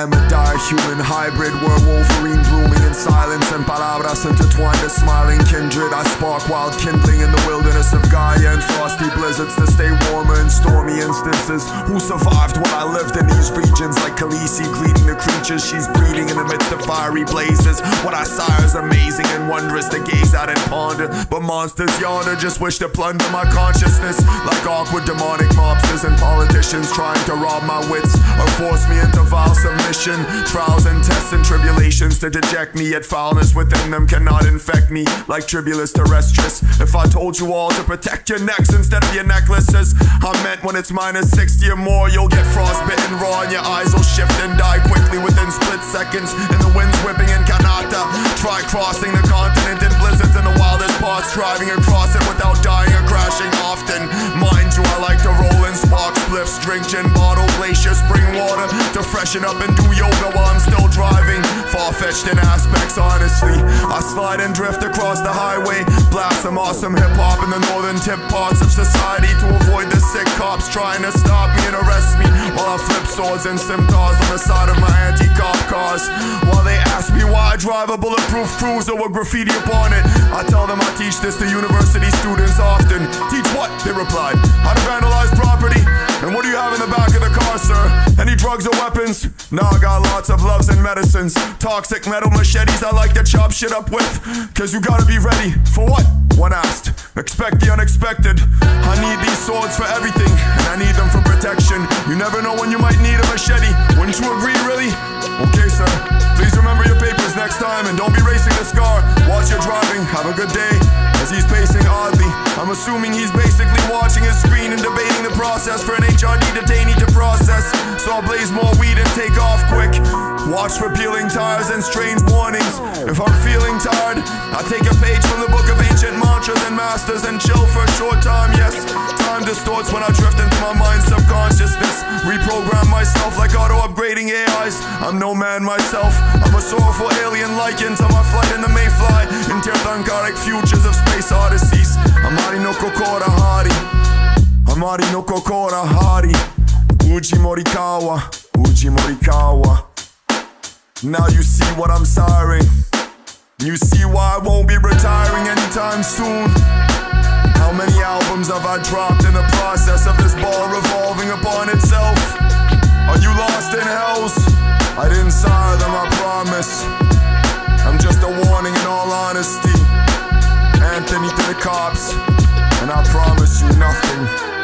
am a dire human hybrid, where Wolverine blooming in silence and palabras intertwined a smiling kindred. I spark wild kindling in the wilderness of Gaia and frosty blizzards to stay warmer in stormy instances. Who survived when I lived in these regions like Khaleesi greeting the creatures she's breeding in the midst of fiery blazes? What I sire is amazing and wondrous to gaze at and ponder, but monsters yonder just wish to plunder my consciousness, like awkward demonic mobsters and politicians trying to rob my wits or force me into vile submission. Trials and tests and tribulations to deject me, yet foulness within them cannot infect me like tribulus terrestris. If I told you all to protect your necks instead of your necklaces, I meant when it's minus 60 or more, you'll get frostbitten raw and your eyes will shift and die quickly within split seconds. And the wind's whipping in Kanata. Try crossing the continent in blizzards in the wildest parts, driving across it without dying or crashing often. Mind you, I like to roll in spark spliffs, drink gin bottle, glacier spring water to freshen up and do yoga while I'm still driving. Far-fetched in aspects, honestly. I slide and drift across the highway, blast some awesome hip-hop in the northern tip parts of society to avoid the sick cops trying to stop me and arrest me, while I flip swords and scimitars on the side of my anti-cop cars. While they ask me why I drive a bulletproof cruiser with graffiti upon it, I tell them I teach this to university students often. Teach what? They replied. How to vandalize property. And what do you have in the back of the car, sir? Any drugs or weapons? Nah, I got lots of loves and medicines. Toxic metal machetes I like to chop shit up with. Cause you gotta be ready. For what? One asked. Expect the unexpected. I need these swords for everything, and I need them for protection. You never know when you might need a machete. Wouldn't you agree, really? Okay, sir. Please remember your papers next time, and don't be racing this car. Watch your driving. Have a good day. As he's pacing oddly, I'm assuming he's basically watching his screen and debating the process for an HRD detainee to process. So I'll blaze more weed and take off quick. Watch for peeling tires and strange warnings. If I'm feeling tired, I take a page from the book of ancient mantras and masters and chill for a short time. Yes, time distorts when I drift into my mind's subconsciousness. Reprogram myself like auto-upgrading AIs. I'm no man myself. I'm a sorrowful alien likened to my flight in the Mayfly. Interthankaric futures of space odysseys. Amari no kokora hari. Amari no kokora hari. Uji Morikawa. Uji Morikawa. Now you see what I'm siring. You see why I won't be retiring anytime soon. How many albums have I dropped in the process of this ball revolving upon itself? Are you lost in hells? I didn't sire them, I promise. I'm just a warning in all honesty. Anthony to the cops, and I promise you nothing.